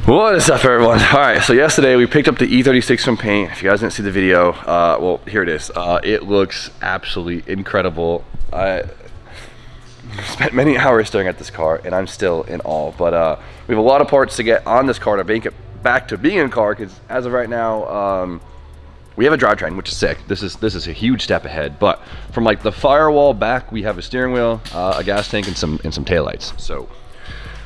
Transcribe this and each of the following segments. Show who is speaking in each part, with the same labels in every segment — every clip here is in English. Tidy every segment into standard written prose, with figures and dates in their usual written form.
Speaker 1: What is up, everyone? All right, so yesterday we picked up the E36 from paint. If you guys didn't see the video, well, here it is. It looks absolutely incredible. I spent many hours staring at this car, and I'm still in awe. But we have a lot of parts to get on this car to make it back to being a car, because as of right now, we have a drivetrain, which is sick. This is a huge step ahead. But from like the firewall back, we have a steering wheel, a gas tank, and some taillights. So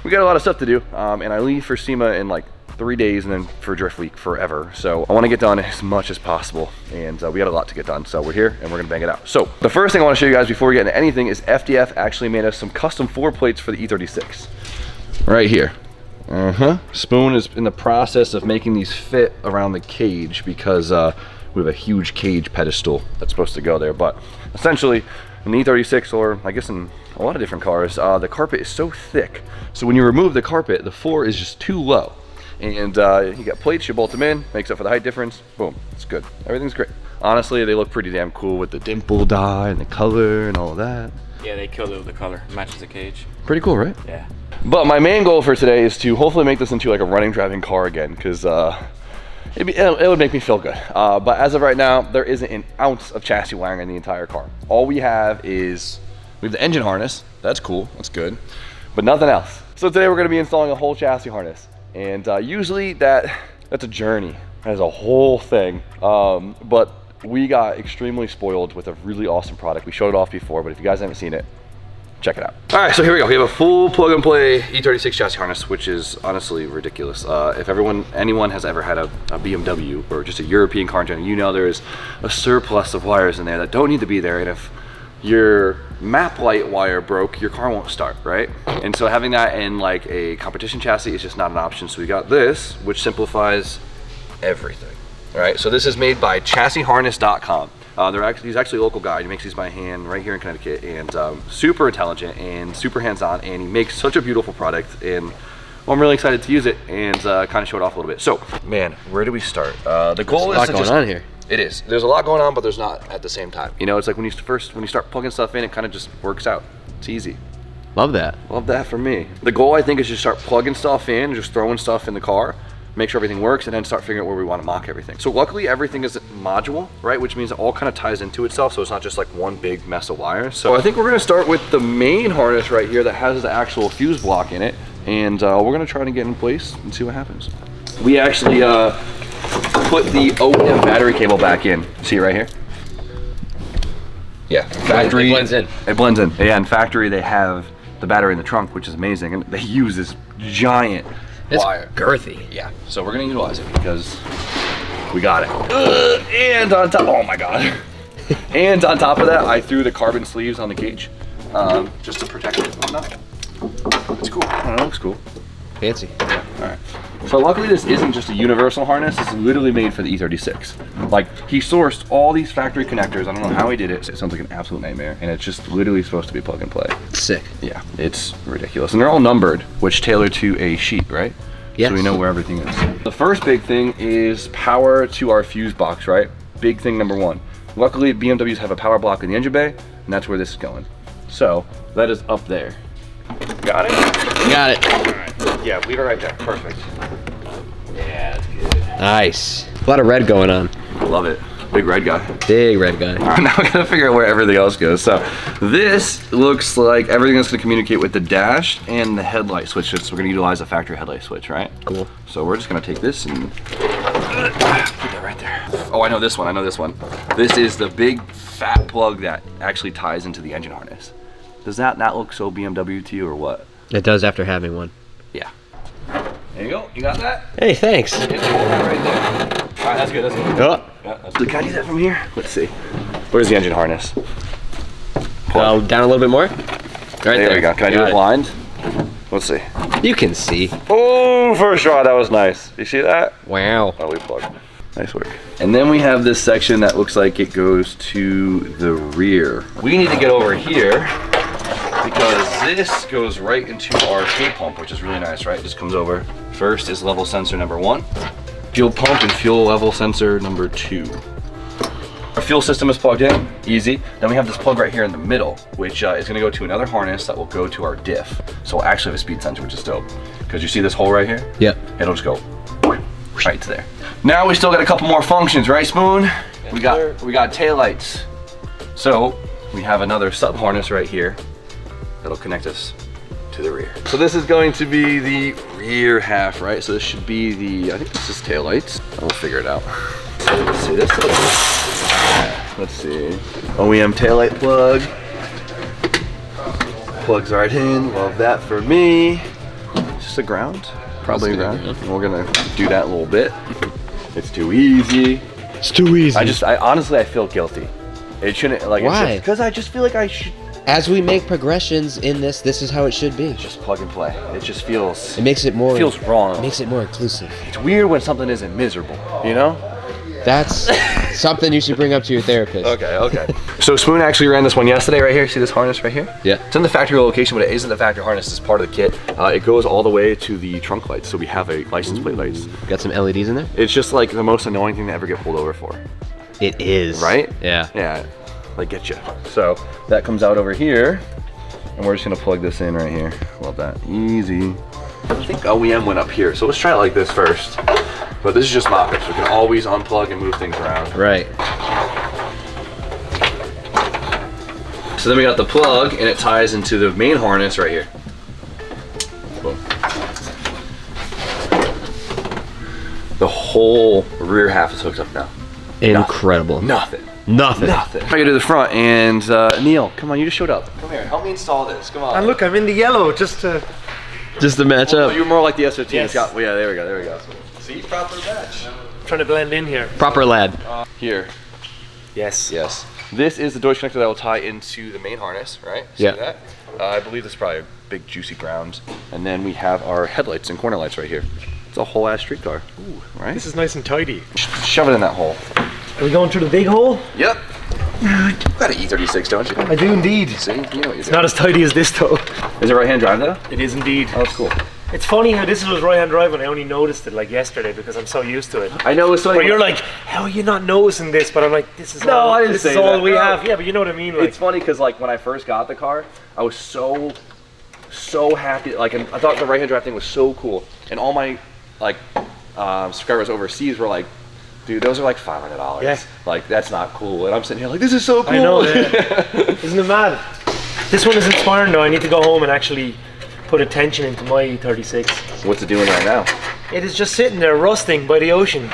Speaker 1: we got a lot of stuff to do, and I leave for SEMA in like 3 days, and then for Drift Week forever. So I want to get done as much as possible, and we got a lot to get done. So we're here, and we're gonna bang it out. So the first thing I want to show you guys before we get into anything is FDF actually made us some custom floor plates for the E36. Right here. Spoon is in the process of making these fit around the cage because we have a huge cage pedestal that's supposed to go there. But essentially, in the E36, or I guess in a lot of different cars, the carpet is so thick, so when you remove the carpet, the floor is just too low. And you got plates, you bolt them in, makes up for the height difference, boom, it's good. Everything's great. Honestly, they look pretty damn cool with the dimple dye and the color and all of that.
Speaker 2: Yeah, they killed it with the color. It matches the cage.
Speaker 1: Pretty cool, right?
Speaker 2: Yeah.
Speaker 1: But my main goal for today is to hopefully make this into like a running, driving car again, because it would make me feel good. But as of right now, there isn't an ounce of chassis wiring in the entire car. All we have is, we have the engine harness. That's cool, that's good, but nothing else. So today we're gonna be installing a whole chassis harness. And usually that's a journey, as a whole thing. But we got extremely spoiled with a really awesome product. We showed it off before, but if you guys haven't seen it, check it out. All right, so here we go. We have a full plug and play E36 chassis harness, which is honestly ridiculous. If anyone has ever had a BMW or just a European car in general, you know there's a surplus of wires in there that don't need to be there. And if your map light wire broke, your car won't start, right? And so having that in like a competition chassis is just not an option. So we got this, which simplifies everything. All right, so this is made by chassisharness.com. He's actually a local guy. He makes these by hand right here in Connecticut, and super intelligent and super hands-on, and he makes such a beautiful product. And well, I'm really excited to use it and kind of show it off a little bit. So, man, where do we start? The goal is to
Speaker 3: going on here.
Speaker 1: It is. There's a lot going on, but there's not at the same time. You know, it's like when you start plugging stuff in, it kind of just works out. It's easy.
Speaker 3: Love that.
Speaker 1: Love that for me. The goal, I think, is just start plugging stuff in, just throwing stuff in the car, make sure everything works, and then start figuring out where we want to mock everything. So luckily, everything is module, right? Which means it all kind of ties into itself, so it's not just like one big mess of wires. So I think we're gonna start with the main harness right here that has the actual fuse block in it, and we're gonna try to get in place and see what happens. We actually put the OEM battery cable back in. See it right here? Yeah, factory.
Speaker 3: It blends in.
Speaker 1: It blends in. Yeah, in factory they have the battery in the trunk, which is amazing, and they use this giant wire.
Speaker 3: Girthy.
Speaker 1: Yeah, so we're gonna utilize it because we got it. And on top, oh my god. And on top of that, I threw the carbon sleeves on the cage just to protect it and whatnot. It's cool. I don't know, it looks cool.
Speaker 3: Fancy.
Speaker 1: Yeah, all right. So luckily this isn't just a universal harness, it's literally made for the E36. Like, he sourced all these factory connectors, I don't know how he did it. It sounds like an absolute nightmare, and it's just literally supposed to be plug and play.
Speaker 3: Sick.
Speaker 1: Yeah, it's ridiculous. And they're all numbered, which tailor to a sheet, right?
Speaker 3: Yes.
Speaker 1: So we know where everything is. The first big thing is power to our fuse box, right? Big thing number one. Luckily, BMWs have a power block in the engine bay, and that's where this is going. So, that is up there. Got it?
Speaker 3: Got it.
Speaker 1: All right. Yeah, leave it right there. Perfect. Yeah, that's good.
Speaker 3: Nice. A lot of red going on.
Speaker 1: Love it. Big red guy.
Speaker 3: Big red guy.
Speaker 1: All right, now we gotta figure out where everything else goes. So this looks like everything that's gonna communicate with the dash and the headlight switches. So we're gonna utilize a factory headlight switch, right?
Speaker 3: Cool.
Speaker 1: So we're just gonna take this and put that right there. Oh, I know this one. I know this one. This is the big fat plug that actually ties into the engine harness. Does that not look so BMW to you, or what?
Speaker 3: It does after having one.
Speaker 1: Yeah. There you go. You got that?
Speaker 3: Hey, thanks.
Speaker 1: Yeah, right there. All right, that's good. That's good.
Speaker 3: Oh.
Speaker 1: Yeah, that's good. Can I do that from here? Let's see. Where's the engine harness?
Speaker 3: Down a little bit more. Right
Speaker 1: there we go. Can I do it blind? Let's see.
Speaker 3: You can see.
Speaker 1: Oh, first try. That was nice. You see that?
Speaker 3: Wow.
Speaker 1: Oh, we plugged. Nice work. And then we have this section that looks like it goes to the rear. We need to get over here because this goes right into our fuel pump, which is really nice, right? It just comes over. First is level sensor number 1, fuel pump and fuel level sensor number 2. Our fuel system is plugged in, easy. Then we have this plug right here in the middle, which is gonna go to another harness that will go to our diff. So we'll actually have a speed sensor, which is dope. Because you see this hole right here?
Speaker 3: Yep.
Speaker 1: it'll just go right to there. Now we still got a couple more functions, right, Spoon? We got taillights. So we have another sub harness right here that'll connect us to the rear. So this is going to be the rear half, right? So this should be the, I think this is taillights. We'll figure it out. Let's see this. Let's see. OEM taillight plug. Plugs right in. Love that for me. It's just a ground. Probably a ground. And we're gonna do that in a little bit. It's too easy.
Speaker 3: It's too easy.
Speaker 1: I honestly feel guilty. It shouldn't, like,
Speaker 3: why?
Speaker 1: Because I just feel like I should.
Speaker 3: As we make progressions in this is how it should be.
Speaker 1: Just plug and play. It just feels.
Speaker 3: It makes it more.
Speaker 1: Feels wrong.
Speaker 3: It makes it more inclusive.
Speaker 1: It's weird when something isn't miserable, you know?
Speaker 3: That's something you should bring up to your therapist.
Speaker 1: Okay. So Spoon actually ran this one yesterday right here. See this harness right here?
Speaker 3: Yeah.
Speaker 1: It's in the factory location, but it isn't the factory harness. It's part of the kit. It goes all the way to the trunk lights. So we have a license plate lights.
Speaker 3: Got some LEDs in there?
Speaker 1: It's just like the most annoying thing to ever get pulled over for.
Speaker 3: It is.
Speaker 1: Right?
Speaker 3: Yeah.
Speaker 1: Yeah, like get you. So that comes out over here, and we're just gonna plug this in right here. Love that, easy. I think OEM went up here, so let's try it like this first. But this is just mock-up, so we can always unplug and move things around.
Speaker 3: Right.
Speaker 1: So then we got the plug, and it ties into the main harness right here. Boom. The whole rear half is hooked up now.
Speaker 3: Incredible.
Speaker 1: Nothing.
Speaker 3: Nothing.
Speaker 1: I gotta do the front, and Neil, come on, you just showed up. Come here, help me install this. Come on.
Speaker 4: And look, I'm in the yellow just to
Speaker 3: match up.
Speaker 1: You're more like the S15.
Speaker 4: Yes.
Speaker 1: Well, yeah, there we go. See, proper match.
Speaker 4: trying to blend in here.
Speaker 3: Proper lad.
Speaker 1: Here.
Speaker 4: Yes.
Speaker 1: Yes. This is the Deutsch connector that will tie into the main harness, right? See
Speaker 3: Yeah.
Speaker 1: that? I believe this is probably a big juicy ground. And then we have our headlights and corner lights right here. It's a whole ass street car. Ooh, right?
Speaker 4: This is nice and tidy.
Speaker 1: Shove it in that hole.
Speaker 4: Are we going through the big hole?
Speaker 1: Yep. You got an E36, don't you?
Speaker 4: I do indeed.
Speaker 1: See, you know what you're doing.
Speaker 4: Not as tidy as this though.
Speaker 1: Is it right-hand drive though?
Speaker 4: It is indeed.
Speaker 1: Oh, that's cool.
Speaker 4: It's funny how this was right-hand drive and I only noticed it like yesterday because I'm so used to it.
Speaker 1: I know it's
Speaker 4: But you're like, how are you not noticing this? But I'm like, this is all,
Speaker 1: I didn't
Speaker 4: this
Speaker 1: say
Speaker 4: is all
Speaker 1: that.
Speaker 4: we
Speaker 1: No.
Speaker 4: have. Yeah, but you know what I mean? Like,
Speaker 1: It's funny because like when I first got the car, I was so happy. Like I thought the right-hand drive thing was so cool, and all my like subscribers overseas were like, "Dude, those are like $500.
Speaker 4: Yeah.
Speaker 1: Like that's not cool." And I'm sitting here like, "This is so cool."
Speaker 4: I know, yeah. Isn't it mad? This one is inspiring though. I need to go home and actually put attention into my E36.
Speaker 1: What's it doing right now?
Speaker 4: It is just sitting there rusting by the ocean.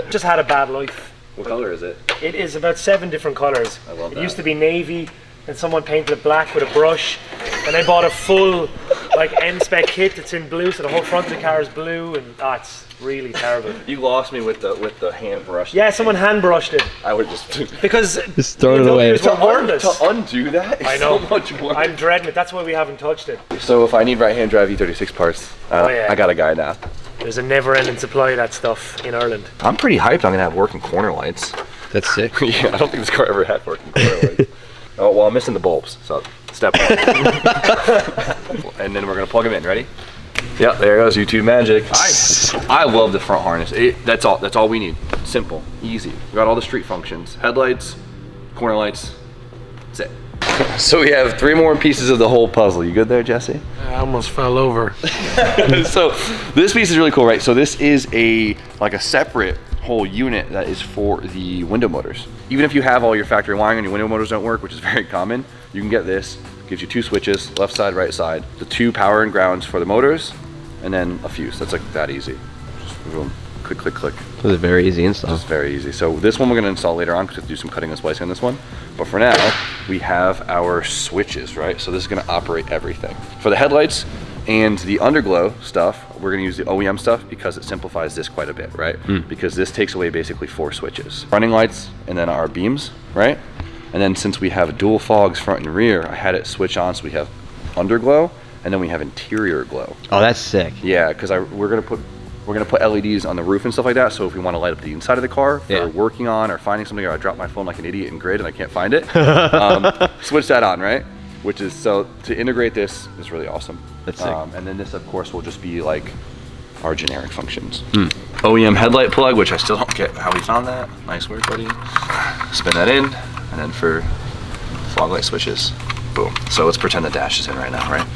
Speaker 4: Just had a bad life.
Speaker 1: What color is it?
Speaker 4: It is about 7 different colors.
Speaker 1: I love
Speaker 4: It
Speaker 1: that.
Speaker 4: used to be navy, and someone painted it black with a brush, and I bought a full like M-spec kit that's in blue, so the whole front of the car is blue, and it's really terrible.
Speaker 1: You lost me with the hand brush.
Speaker 4: Yeah, someone hand brushed it
Speaker 1: I would just
Speaker 4: because
Speaker 3: Just throw it away.
Speaker 4: BMWs were worthless.
Speaker 1: to undo that. Is
Speaker 4: I know.
Speaker 1: So much work.
Speaker 4: I'm dreading it. That's why we haven't touched it.
Speaker 1: So if I need right-hand drive E36 parts,
Speaker 4: yeah.
Speaker 1: I got a guy now.
Speaker 4: There's a never-ending supply of that stuff in Ireland.
Speaker 1: I'm pretty hyped. I'm gonna have working corner lights.
Speaker 3: That's sick.
Speaker 1: Yeah, I don't think this car ever had working corner lights. Oh, well, I'm missing the bulbs, so step one. And then we're gonna plug them in. Ready? Yep, there goes YouTube magic. I love the front harness. That's all we need. Simple, easy. We got all the street functions: headlights, corner lights. That's it. So we have 3 more pieces of the whole puzzle. You good there, Jesse?
Speaker 4: I almost fell over.
Speaker 1: So this piece is really cool, right? So this is a separate whole unit that is for the window motors. Even if you have all your factory wiring and your window motors don't work, which is very common, you can get this. Gives you 2 switches, left side, right side, the 2 power and grounds for the motors, and then a fuse. That's like that easy. Just boom, click, click, click.
Speaker 3: It was a very easy install.
Speaker 1: Just very easy. So this one we're gonna install later on because we have to do some cutting and splicing on this one. But for now, we have our switches, right? So this is gonna operate everything. For the headlights and the underglow stuff, we're gonna use the OEM stuff because it simplifies this quite a bit, right? Because this takes away basically 4 switches. Running lights and then our beams, right? And then since we have dual fogs front and rear, I had it switch on so we have underglow and then we have interior glow.
Speaker 3: Oh, that's sick.
Speaker 1: Yeah, because we're gonna put LEDs on the roof and stuff like that. So if we want to light up the inside of the car, if we're working on or finding something, or I drop my phone like an idiot in grid and I can't find it, switch that on, right? Which is, so to integrate this is really awesome.
Speaker 3: That's sick.
Speaker 1: And then this, of course, will just be like our generic functions. OEM headlight plug, which I still don't get how we found that. Nice work, buddy. Spin that in, and then for fog light switches, boom. So let's pretend the dash is in right now, right?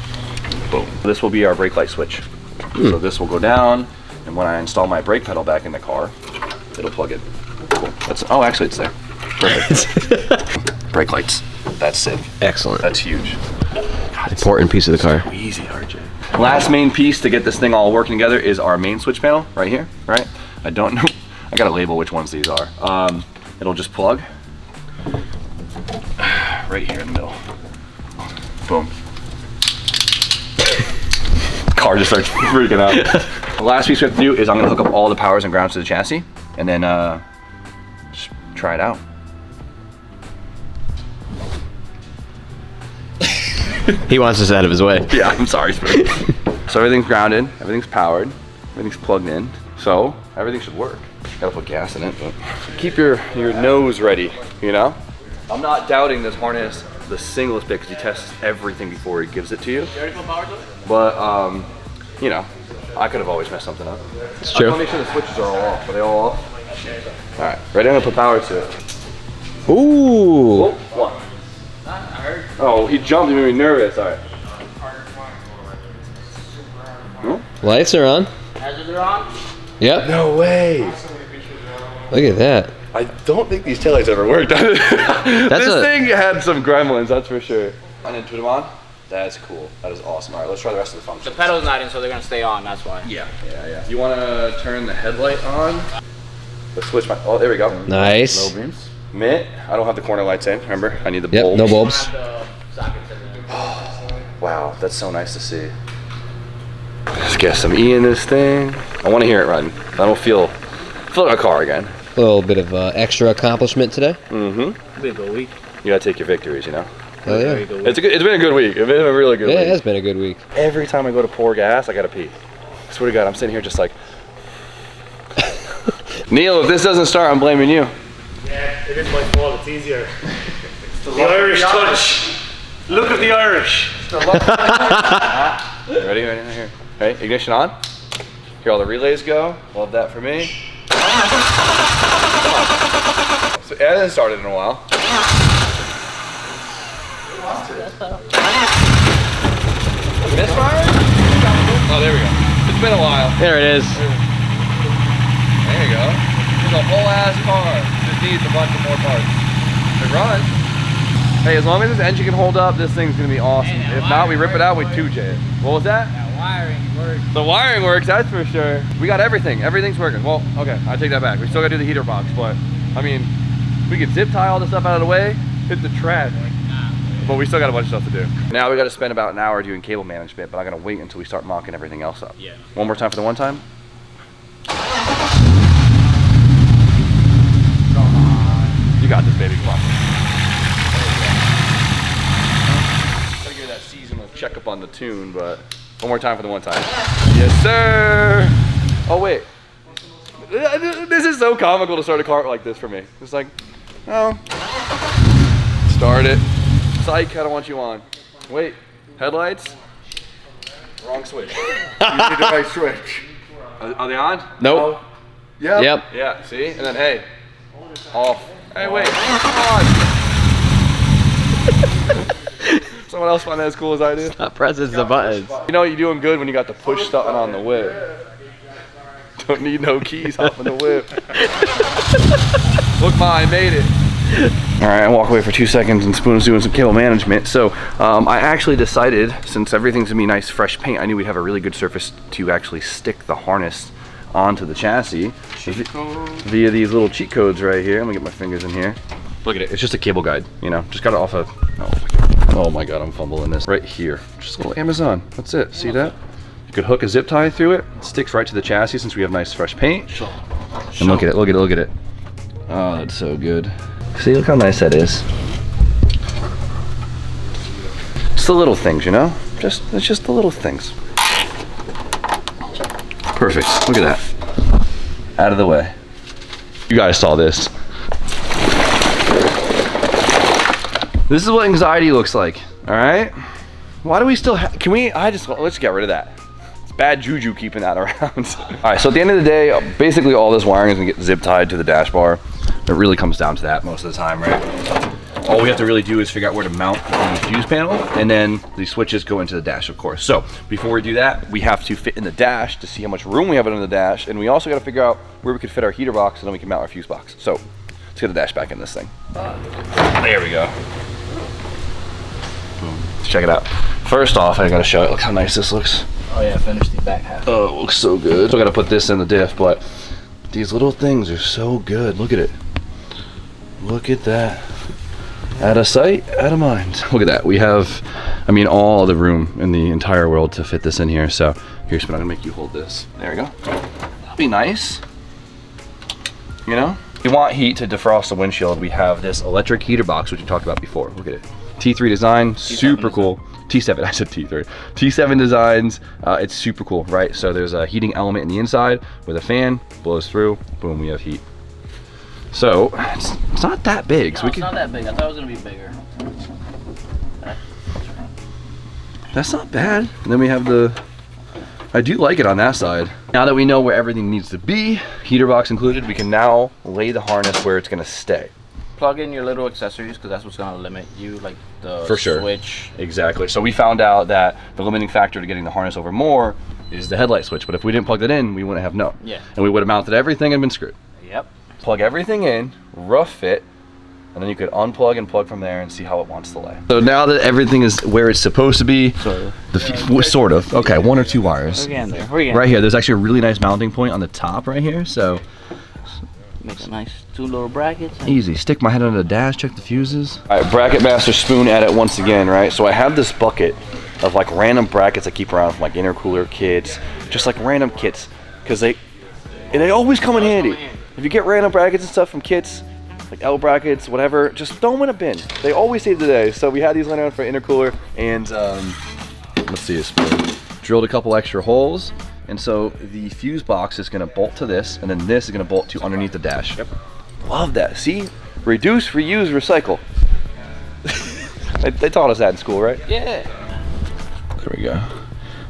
Speaker 1: Boom. This will be our brake light switch. So this will go down, and when I install my brake pedal back in the car, it'll plug in. Cool. Oh, actually it's there. Perfect. Brake lights. That's sick.
Speaker 3: Excellent.
Speaker 1: That's huge. God,
Speaker 3: Important piece of the car.
Speaker 1: so easy, RJ. Last main piece to get this thing all working together is our main switch panel right here, right? I don't know. I gotta label which ones these are. It'll just plug right here in the middle. Boom. Car just starts freaking out. The last piece we have to do is I'm gonna hook up all the powers and grounds to the chassis, and then just try it out.
Speaker 3: He wants us out of his way.
Speaker 1: Yeah, I'm sorry, Spoon. So everything's grounded, everything's powered, everything's plugged in, so everything should work. Gotta put gas in it, but keep your nose ready, you know? I'm not doubting this harness the singlest bit because he tests everything before he gives it to you. You already put power to it? But, you know, I could have always messed something up.
Speaker 3: It's true.
Speaker 1: I want to make sure the switches are all off. Are they all off? All right, ready? I'm gonna put power to it.
Speaker 3: Ooh.
Speaker 1: Oh, what? Oh, he jumped. He made me nervous. All right. Hmm?
Speaker 3: Lights are on.
Speaker 2: Hazards are on?
Speaker 3: Yep.
Speaker 1: No way.
Speaker 3: Look at that.
Speaker 1: I don't think these taillights ever worked. This thing had some gremlins, that's for sure. And then put them on. That's cool. That is awesome. All right, let's try the rest of the functions.
Speaker 2: The pedal's not in, so they're gonna stay on, that's why.
Speaker 1: Yeah. You want to turn the headlight on? Let's switch my. Oh, there we go.
Speaker 3: Nice.
Speaker 1: Low beams. Mitt, I don't have the corner lights in. Remember, I need the
Speaker 3: Yep,
Speaker 1: bulbs.
Speaker 3: no bulbs.
Speaker 1: Wow, that's so nice to see. Let's get some E in this thing. I want to hear it run. I don't feel like a car again.
Speaker 3: A little bit of extra accomplishment today.
Speaker 1: Mm-hmm.
Speaker 2: Been a good week.
Speaker 1: You gotta take your victories, you know.
Speaker 3: Oh yeah.
Speaker 1: It's been a good week. It's been a really good week.
Speaker 3: Yeah, it has been a good week.
Speaker 1: Every time I go to pour gas, I gotta pee. I swear to God, I'm sitting here just like. Neil, if this doesn't start, I'm blaming you.
Speaker 4: Yeah, it is my fault. It's easier. The Irish touch. Look at the Irish.
Speaker 1: Ready? Here. Ready? Ignition on. Here all the relays go. Love that for me. So it hasn't started in a while. Misfire? Oh, there we go. It's been a while.
Speaker 3: There it is.
Speaker 1: There you go. There's a whole ass car. Just needs a bunch of more parts. It runs. Hey, as long as this engine can hold up, this thing's gonna be awesome.
Speaker 2: Hey,
Speaker 1: if not, we rip it out with 2J it. What was that?
Speaker 2: That wiring works.
Speaker 1: The wiring works, that's for sure. We got everything. Everything's working. Well, okay, I take that back. We still gotta do the heater box, but I mean, we could zip tie all this stuff out of the way, hit the trash. But we still got a bunch of stuff to do. Now we gotta spend about an hour doing cable management, but I'm gonna wait until we start mocking everything else up.
Speaker 2: Yeah.
Speaker 1: One more time for the one time. You got this, baby. Come on. Gotta give that seasonal checkup on the tune, but one more time for the one time. Yes, sir. Oh wait. This is so comical to start a car like this for me. It's like, oh, start it. Psych, I don't want you on. Wait, headlights? Wrong switch. You need the right switch. Are they on?
Speaker 3: Nope.
Speaker 1: Yep.
Speaker 3: Yep.
Speaker 1: Yeah, see? And then, hey, off. Hey, wait, on. Someone else find that as cool as I do?
Speaker 3: Stop pressing the buttons.
Speaker 1: You know you're doing good when you got to push something on the whip. Don't need no keys, hop in the whip. Look, I made it. All right, I walk away for 2 seconds and Spoon's doing some cable management. So I actually decided, since everything's gonna be nice fresh paint, I knew we'd have a really good surface to actually stick the harness onto the chassis via these little cheat codes right here. I'm gonna get my fingers in here. Look at it, it's just a cable guide, you know, just got it off of, oh my God, I'm fumbling this. Right here, just a little Amazon, that's it, see that? You could hook a zip tie through it, it sticks right to the chassis since we have nice fresh paint. And look at it, look at it, look at it. Oh, that's so good. See, look how nice that is. It's the little things, you know? It's just the little things. Perfect, look at that. Out of the way. You guys saw this. This is what anxiety looks like, all right? Why do we still have, let's get rid of that. It's bad juju keeping that around. All right, so at the end of the day, basically all this wiring is gonna get zip tied to the dash bar. It really comes down to that most of the time, right? all we have to really do is figure out where to mount the fuse panel, and then the switches go into the dash, of course. So before we do that, we have to fit in the dash to see how much room we have in the dash, and we also got to figure out where we could fit our heater box, and then we can mount our fuse box. So let's get the dash back in this thing. There we go. Boom. Let's check it out. First off, I gotta show it. Look how nice this looks.
Speaker 2: Oh yeah, finish the back half.
Speaker 1: Oh, it looks so good. Still gotta put this in the diff, but these little things are so good. Look at it. Look at that. Out of sight, out of mind. Look at that. We have, I mean, all the room in the entire world to fit this in here. So here's what I'm gonna make you hold this. There we go. That'll be nice. You know? If you want heat to defrost the windshield, we have this electric heater box, which we talked about before. Look at it. T3 design, super cool. T7, I said T3. T7 designs, it's super cool, right? So there's a heating element in the inside with a fan, blows through, boom, we have heat. So it's not that big.
Speaker 2: No,
Speaker 1: so we
Speaker 2: it's not that big. I thought it was gonna be bigger.
Speaker 1: That's not bad. And then we have the, I do like it on that side. Now that we know where everything needs to be, heater box included, we can now lay the harness where it's gonna stay.
Speaker 2: Plug in your little accessories because that's what's gonna limit you, like the
Speaker 1: For sure.
Speaker 2: switch.
Speaker 1: Exactly. So we found out that the limiting factor to getting the harness over more is the headlight switch. But if we didn't plug that in, we wouldn't have no.
Speaker 2: Yeah.
Speaker 1: And we would have mounted everything and been screwed.
Speaker 2: Yep.
Speaker 1: Plug everything in, rough fit, and then you could unplug and plug from there and see how it wants to lay. So now that everything is where it's supposed to be, sort of. Okay, 1 or 2 wires.
Speaker 2: We're getting there. We're getting
Speaker 1: Right here, there's actually a really nice mounting point on the top right here. So
Speaker 2: Make a nice 2 little brackets.
Speaker 1: easy. Stick my head under the dash, check the fuses. All right, bracket master spoon at it once again, right? So I have this bucket of like random brackets I keep around from like intercooler kits, just like random kits, because they always come in handy. If you get random brackets and stuff from kits, like L brackets, whatever, just throw them in a bin. They always save the day. So we had these laying around for intercooler, and let's see, drilled a couple extra holes. And so the fuse box is gonna bolt to this, and then this is gonna bolt to underneath the dash. Yep. Love that. See? Reduce, reuse, recycle. they taught us that in school, right?
Speaker 2: Yeah.
Speaker 1: There we go.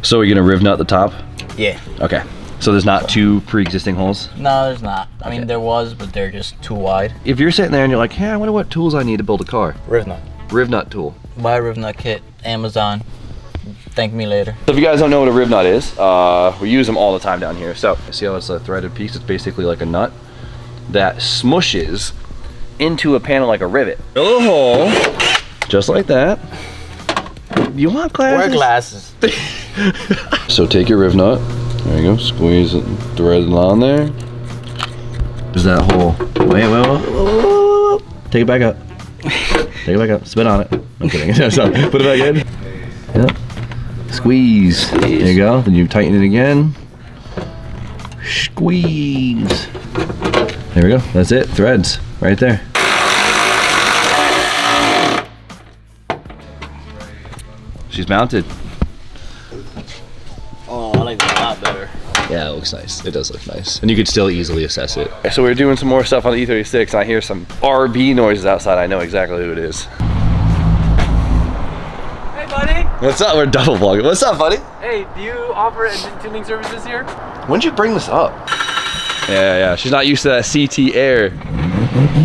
Speaker 1: So we're gonna riv nut the top?
Speaker 2: Yeah.
Speaker 1: Okay. So there's not 2 pre-existing holes?
Speaker 2: No, there's not. I mean, there was, but they're just too wide.
Speaker 1: If you're sitting there and you're like, hey, I wonder what tools I need to build a car.
Speaker 2: Riv nut.
Speaker 1: Riv nut tool.
Speaker 2: Buy a riv nut kit. Amazon. Thank me later.
Speaker 1: So if you guys don't know what a riv nut is, we use them all the time down here. So see how it's a threaded piece? It's basically like a nut that smushes into a panel like a rivet. A little hole, just like that. You want glasses?
Speaker 2: Wear glasses.
Speaker 1: So take your riv nut. There you go. Squeeze it, thread it on there. There's that hole. Wait. Take it back up. Take it back up. Spit on it. I'm kidding. Put it back in. Yep. Squeeze. There you go. Then you tighten it again. Squeeze. There we go. That's it. Threads right there. She's mounted.
Speaker 2: Oh, I like that a lot better.
Speaker 1: Yeah, it looks nice. It does look nice. And you could still easily assess it. So we're doing some more stuff on the E36, and I hear some RB noises outside. I know exactly who it is.
Speaker 5: Hey, buddy.
Speaker 1: What's up? We're double vlogging. What's up, buddy?
Speaker 5: Hey, do you offer engine tuning services here?
Speaker 1: When'd you bring this up? Yeah. She's not used to that CT air.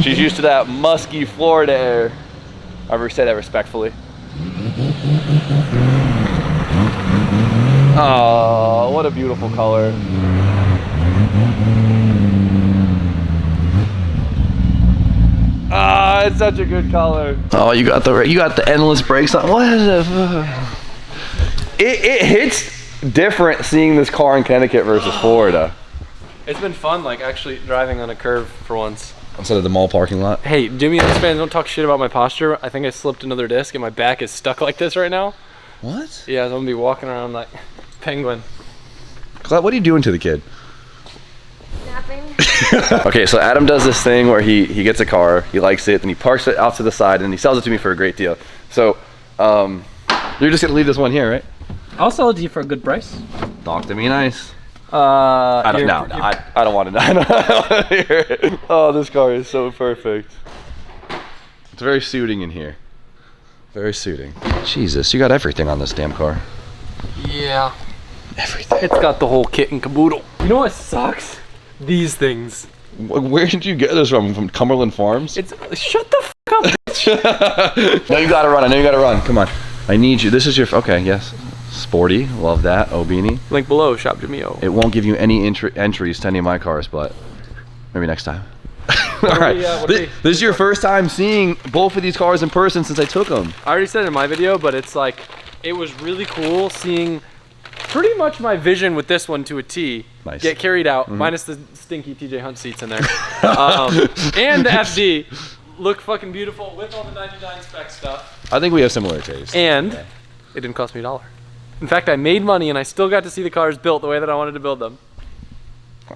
Speaker 1: She's used to that musky Florida air. I ever say that respectfully. Oh, what a beautiful color. Ah, it's such a good color. Oh, you got the endless brakes on. What is it? It hits different seeing this car in Connecticut versus Florida.
Speaker 5: It's been fun, like actually driving on a curve for once.
Speaker 1: Instead of the mall parking lot.
Speaker 5: Hey, Jimmy X fans, don't talk shit about my posture. I think I slipped another disc and my back is stuck like this right now.
Speaker 1: What?
Speaker 5: Yeah, so I'm gonna be walking around like penguin.
Speaker 1: What are you doing to the kid?
Speaker 6: Napping.
Speaker 1: Okay, so Adam does this thing where he gets a car, he likes it, then he parks it out to the side, and he sells it to me for a great deal. So, you're just gonna leave this one here, right?
Speaker 5: I'll sell it to you for a good price.
Speaker 1: Talk to me nice.
Speaker 5: I
Speaker 1: I don't want to know. I don't want to hear it. Oh, this car is so perfect. It's very suiting in here. Very suiting. Jesus, you got everything on this damn car.
Speaker 5: Yeah.
Speaker 1: Everything.
Speaker 5: It's got the whole kit and caboodle. You know what sucks? These things.
Speaker 1: Where did you get this from? From Cumberland Farms?
Speaker 5: It's shut the fuck up.
Speaker 1: No, you gotta run. I know you gotta run. Come on. I need you. This is your. Okay, yes. Sporty. Love that. Obini.
Speaker 5: Link below. Shop Jamio.
Speaker 1: It won't give you any entries to any of my cars, but maybe next time. All right. This is your first time seeing both of these cars in person since I took them.
Speaker 5: I already said it in my video, but it's like, it was really cool seeing pretty much my vision with this one to a T get carried out, minus the stinky TJ Hunt seats in there. And the FD look fucking beautiful with all the 99 spec stuff.
Speaker 1: I think we have similar tastes.
Speaker 5: And it didn't cost me $1. In fact, I made money and I still got to see the cars built the way that I wanted to build them.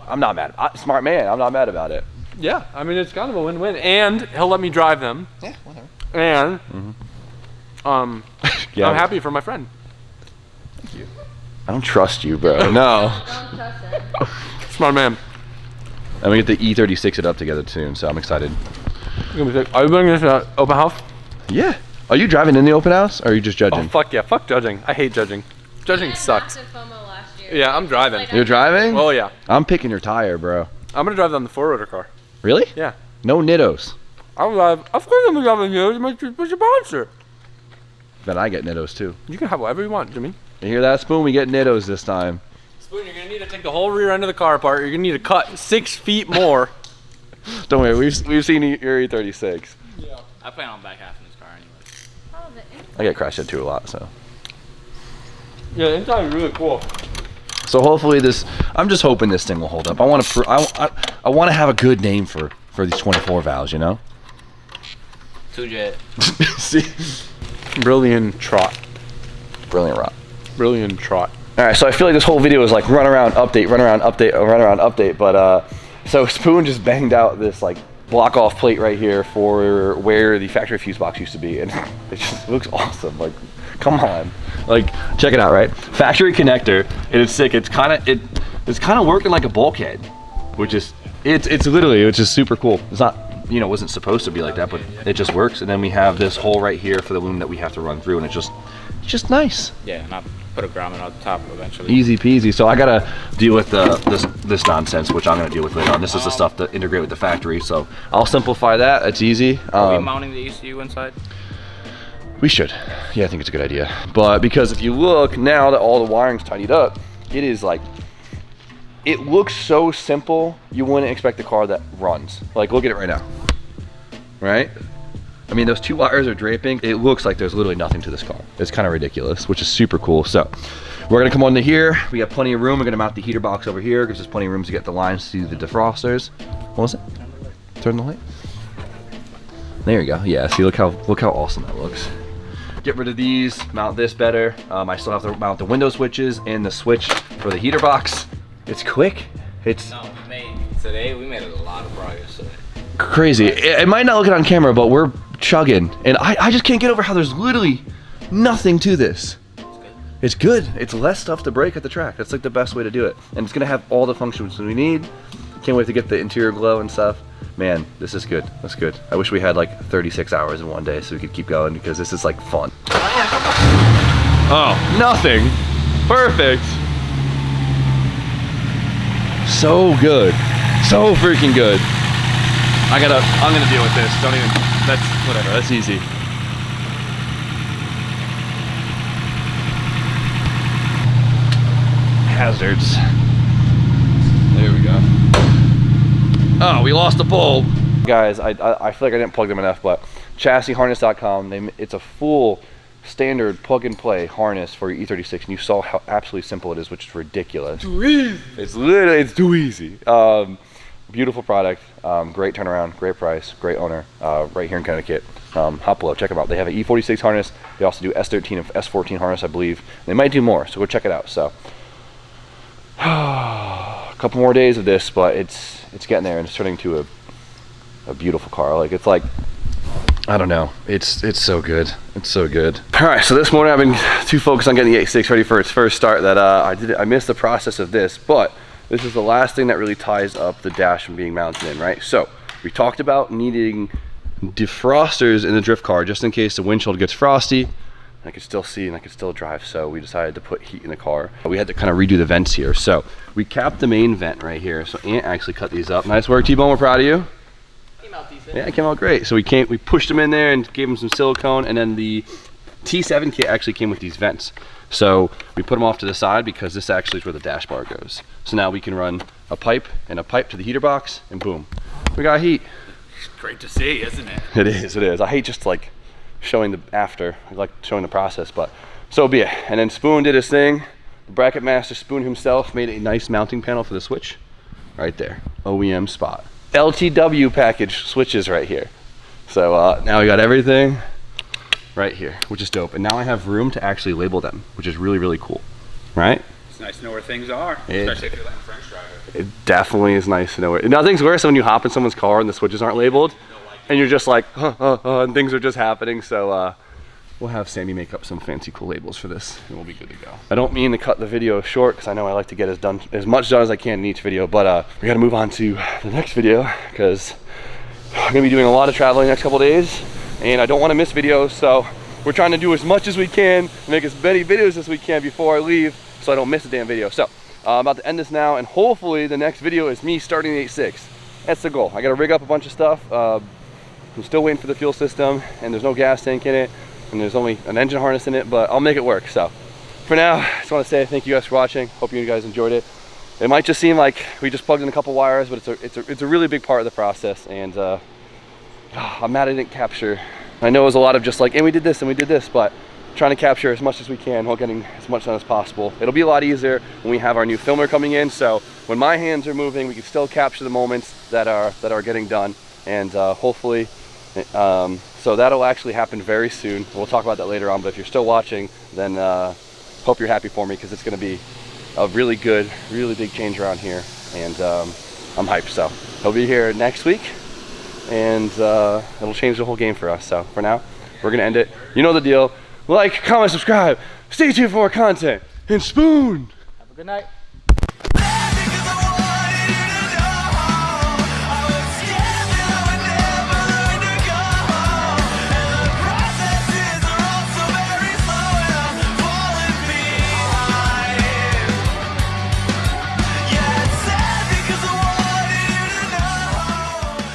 Speaker 1: I'm not mad. Smart man. I'm not mad about it.
Speaker 5: Yeah, I mean, it's kind of a win-win. And he'll let me drive them.
Speaker 1: Yeah, whatever.
Speaker 5: And I'm happy for my friend.
Speaker 1: Thank you. I don't trust you, bro. No.
Speaker 6: Don't trust him.
Speaker 5: Smart man.
Speaker 1: And we get the E36 it up together soon, so I'm excited.
Speaker 5: Are you bringing this to open house?
Speaker 1: Yeah. Are you driving in the open house, or are you just judging?
Speaker 5: Oh, fuck yeah. Fuck judging. I hate judging. Judging sucks.
Speaker 6: Last year.
Speaker 5: Yeah, I'm driving.
Speaker 1: You're driving?
Speaker 5: Oh, yeah.
Speaker 1: I'm picking your tire, bro.
Speaker 5: I'm going to drive on the four-rotor car.
Speaker 1: Really?
Speaker 5: Yeah.
Speaker 1: No nittos.
Speaker 5: I'll drive. Of course I'm driving here. It's your sponsor.
Speaker 1: Then I get nittos, too.
Speaker 5: You can have whatever you want, Jimmy.
Speaker 1: You hear that, Spoon? We get nittos this time.
Speaker 5: Spoon, you're going to need to take the whole rear end of the car apart. You're going to need to cut 6 feet more.
Speaker 1: Don't worry, we've seen your E36.
Speaker 2: Yeah. I plan on back half in this car anyways.
Speaker 6: Oh,
Speaker 1: I get crashed into a lot, so.
Speaker 5: Yeah, the inside is really cool.
Speaker 1: So hopefully I'm just hoping this thing will hold up. I want to have a good name for these 24 valves, you know?
Speaker 2: 2-jet.
Speaker 1: See?
Speaker 5: Brilliant trot.
Speaker 1: Brilliant rock.
Speaker 5: Brilliant trot.
Speaker 1: All right, so I feel like this whole video is like run around, update, run around, update, run around, update. But so Spoon just banged out this like block off plate right here for where the factory fuse box used to be, and it just looks awesome. Like, come on, like check it out, right? Factory connector, and it's sick. It's kind of working like a bulkhead, which is it's just super cool. It's not, you know, wasn't supposed to be like that, but it just works. And then we have this hole right here for the loom that we have to run through, and it's just nice.
Speaker 2: Yeah, and I'll put a grommet on top eventually.
Speaker 1: Easy peasy. So I gotta deal with this nonsense, which I'm gonna deal with later on. This is the stuff to integrate with the factory, so I'll simplify that. It's easy.
Speaker 2: Are we mounting the ECU inside?
Speaker 1: We should. Yeah, I think it's a good idea. But because if you look now that all the wiring's tidied up, it is like, it looks so simple. You wouldn't expect a car that runs. Like, look at it right now. Right? I mean, those 2 wires are draping. It looks like there's literally nothing to this car. It's kind of ridiculous, which is super cool. So we're gonna come on to here. We have plenty of room. We're gonna mount the heater box over here because there's plenty of room to get the lines to the defrosters. What was it? Turn the light. There you go. Yeah, see, look how awesome that looks. Get rid of these, mount this better. I still have to mount the window switches and the switch for the heater box. It's quick. It's
Speaker 2: No, we made a lot of progress today.
Speaker 1: crazy. It might not look it on camera, but we're chugging. And I just can't get over how there's literally nothing to this. It's good. It's less stuff to break at the track. That's like the best way to do it. And it's gonna have all the functions we need. Can't wait to get the interior glow and stuff. Man, this is good. That's good. I wish we had like 36 hours in one day so we could keep going because this is like fun. Oh, nothing. Perfect. So good. So freaking good. I'm gonna deal with this. Don't even, that's whatever, that's easy. Hazards. There we go. Oh, we lost the bulb. Guys, I feel like I didn't plug them enough, but chassisharness.com, it's a full standard plug and play harness for your E36, and you saw how absolutely simple it is, which is ridiculous. Too easy. It's too easy. Beautiful product, great turnaround, great price, great owner, right here in Connecticut. Hop below, check them out. They have an E46 harness. They also do S13 and S14 harness, I believe. They might do more, so go check it out. So, a couple more days of this, but it's getting there, and it's turning into a beautiful car. Like, it's like, I don't know. It's so good. It's so good. All right, so this morning I've been too focused on getting the 86 ready for its first start that I missed the process of this, but this is the last thing that really ties up the dash from being mounted in, right? So we talked about needing defrosters in the drift car just in case the windshield gets frosty. I could still see and I could still drive, so we decided to put heat in the car. We had to kind of redo the vents here. So we capped the main vent right here. So Ant actually cut these up. Nice work, T-Bone, we're proud of you.
Speaker 2: Female out decent.
Speaker 1: Yeah, it came out great. So we pushed them in there and gave them some silicone, and then the T7 kit actually came with these vents. So we put them off to the side because this actually is where the dash bar goes. So now we can run a pipe to the heater box, and boom, we got heat.
Speaker 7: It's great to see, isn't it?
Speaker 1: It is. I hate just like showing the after. I like showing the process, but so be it. And then Spoon did his thing. The bracket master Spoon himself made a nice mounting panel for the switch right there. OEM spot. LTW package switches right here. So now we got everything right here, which is dope. And now I have room to actually label them, which is really, really cool, right?
Speaker 7: It's nice to know where things are, especially if you're letting French drive it.
Speaker 1: It definitely is nice to know where. Nothing's worse than when you hop in someone's car and the switches aren't labeled, and you're just like, and things are just happening. So we'll have Sammy make up some fancy cool labels for this, and we'll be good to go. I don't mean to cut the video short, because I know I like to get as much done as I can in each video, but we gotta move on to the next video, because I'm gonna be doing a lot of traveling the next couple days, and I don't want to miss videos, so we're trying to do as much as we can, make as many videos as we can before I leave, so I don't miss a damn video. So I'm about to end this now, and hopefully the next video is me starting the 86. That's the goal. I gotta rig up a bunch of stuff. I'm still waiting for the fuel system, and there's no gas tank in it, and there's only an engine harness in it, but I'll make it work. So for now, I just want to say thank you guys for watching. Hope you guys enjoyed it. It might just seem like we just plugged in a couple wires, but it's a really big part of the process, and I'm mad I didn't capture. I know it was a lot of just like, and we did this and we did this, but trying to capture as much as we can while getting as much done as possible. It'll be a lot easier when we have our new filmer coming in, so when my hands are moving, we can still capture the moments that are getting done, and hopefully so that'll actually happen very soon. We'll talk about that later on, but if you're still watching, then hope you're happy for me, because it's going to be a really good, really big change around here, and I'm hyped. So he'll be here next week, and it'll change the whole game for us. So for now, we're going to end it. You know the deal. Like, comment, subscribe. Stay tuned for more content. And Spoon!
Speaker 2: Have a good night.